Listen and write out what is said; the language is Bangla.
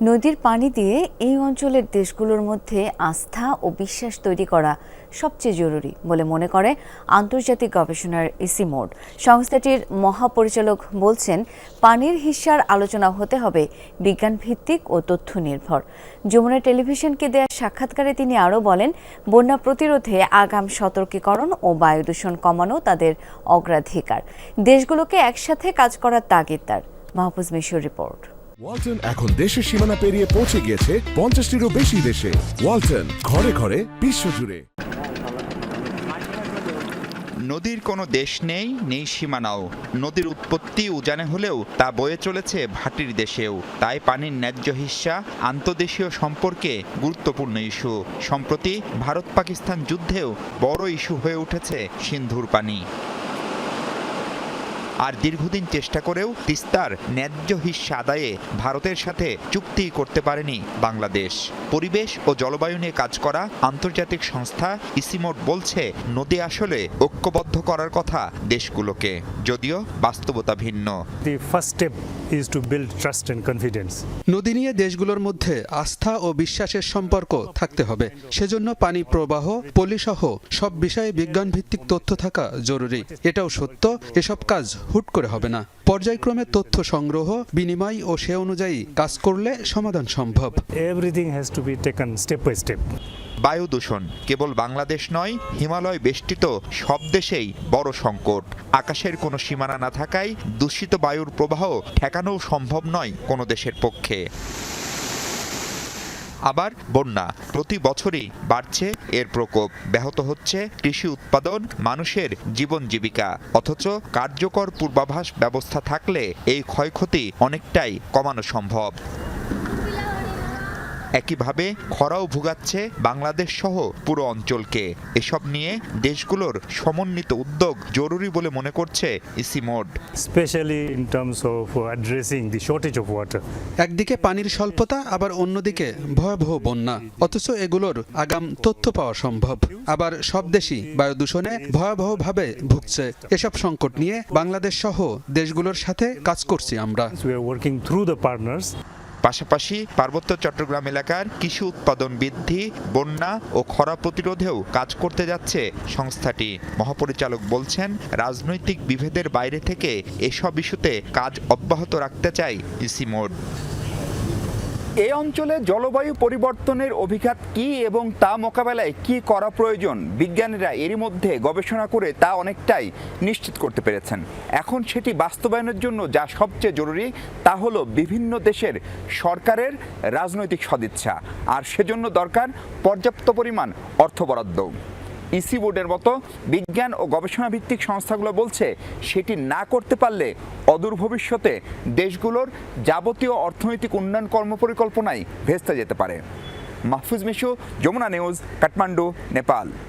নদীর পানি দিয়ে এই অঞ্চলের দেশগুলোর মধ্যে আস্থা ও বিশ্বাস তৈরি করা সবচেয়ে জরুরি বলে মনে করে আন্তর্জাতিক গবেষণার ইসিমোড সংস্থাটির মহাপরিচালক বলছেন, পানির হিস্যার আলোচনা হতে হবে বিজ্ঞানভিত্তিক ও তথ্য নির্ভর। যমুনা টেলিভিশনকে দেয়া সাক্ষাৎকারে তিনি আরও বলেন, বন্যা প্রতিরোধে আগাম সতর্কীকরণ ও বায়ু দূষণ কমানো তাদের অগ্রাধিকার। দেশগুলোকে একসাথে কাজ করার তাগিদ তার। মাহফুজ মিশুর রিপোর্ট। ওয়ালটন এখন দেশের সীমানা পেরিয়ে পৌঁছে গিয়েছে 50টিরও বেশি দেশে। ওয়ালটন, ঘরে ঘরে বিশ্বজুড়ে। নদীর কোনো দেশ নেই সীমানাও। নদীর উৎপত্তি উজানে হলেও তা বয়ে চলেছে ভাটির দেশেও। তাই পানির ন্যায্য হিস্যা আন্তর্দেশীয় সম্পর্কে গুরুত্বপূর্ণ ইস্যু। সম্প্রতি ভারত পাকিস্তান যুদ্ধেও বড় ইস্যু হয়ে উঠেছে সিন্ধুর পানি। আর দীর্ঘদিন চেষ্টা করেও তিস্তার ন্যায্য হিস্যা আদায়ে ভারতের সাথে চুক্তি করতে পারেনি বাংলাদেশ। পরিবেশ ও জলবায়ু নিয়ে কাজ করা আন্তর্জাতিক সংস্থা ইসিমোড বলছে, নদী আসলে ঐক্যবদ্ধ করার কথা দেশগুলোকে, যদিও বাস্তবতা ভিন্ন। The first step is to build trust and confidence. নদী নিয়ে দেশগুলোর মধ্যে আস্থা ও বিশ্বাসের সম্পর্ক থাকতে হবে। সেজন্য পানি প্রবাহ, পলিসহ সব বিষয়ে বিজ্ঞানভিত্তিক তথ্য থাকা জরুরি। এটাও সত্য, এসব কাজ হুট করে হবে না। পর্যায়ক্রমে তথ্য সংগ্রহ, বিনিময় ও সে অনুযায়ী কাজ করলে সমাধান সম্ভব। Everything has to be taken step by step. বায়ু দূষণ কেবল বাংলাদেশ নয়, হিমালয় বেষ্টিত সব দেশেই বড় সংকট। আকাশের কোনো সীমানা না থাকায় দূষিত বায়ুর প্রবাহ ঠেকানোও সম্ভব নয় কোনো দেশের পক্ষে। আবার বন্যা প্রতি বছরই বাড়ছে এর প্রকোপ, ব্যাহত হচ্ছে কৃষি উৎপাদন, মানুষের জীবন জীবিকা। অথচ কার্যকর পূর্বাভাস ব্যবস্থা থাকলে এই ক্ষয়ক্ষতি অনেকটাই কমানো সম্ভব। একইভাবে খরাও ভোগাচ্ছে বাংলাদেশ সহ পুরো অঞ্চলকে। এসব নিয়ে দেশগুলোর সমন্বিত উদ্যোগ জরুরি বলে মনে করছে ইসিমোড। Especially in terms of addressing the shortage of water. একদিকে পানির স্বল্পতা, আবার অন্যদিকে ভয়াবহ বন্যা। অথচ এগুলোর আগাম তথ্য পাওয়া সম্ভব। আবার সব দেশই বায়ু দূষণে ভয়াবহভাবে ভুগছে। এসব সংকট নিয়ে বাংলাদেশ সহ দেশগুলোর সাথে কাজ করছি আমরা। We are working through the partners. পাশাপাশি পার্বত্য চট্টগ্রাম এলাকার কৃষি উৎপাদন বৃদ্ধি, বন্যা ও খরা প্রতিরোধেও কাজ করতে যাচ্ছে সংস্থাটি। মহাপরিচালক বলছেন, রাজনৈতিক বিভেদের বাইরে থেকে এসব ইস্যুতে কাজ অব্যাহত রাখতে চাই ইসিমোড। এই অঞ্চলে জলবায়ু পরিবর্তনের অভিঘাত কি এবং তা মোকাবেলায় কি করা প্রয়োজন, বিজ্ঞানীরা এরই মধ্যে গবেষণা করে তা অনেকটাই নিশ্চিত করতে পেরেছেন। এখন সেটি বাস্তবায়নের জন্য যা সবচেয়ে জরুরি তা হলো বিভিন্ন দেশের সরকারের রাজনৈতিক সদিচ্ছা, আর সেজন্য দরকার পর্যাপ্ত পরিমাণ অর্থ বরাদ্দ। ইসিমোডের মতো বিজ্ঞান ও গবেষণা ভিত্তিক সংস্থাগুলো বলছে, সেটি না করতে পারলে অদূর ভবিষ্যতে দেশগুলোর যাবতীয় অর্থনৈতিক উন্নয়ন কর্মপরিকল্পনাই ভেস্তে যেতে পারে। মাহফুজ মিশু, যমুনা নিউজ, কাঠমান্ডু, নেপাল।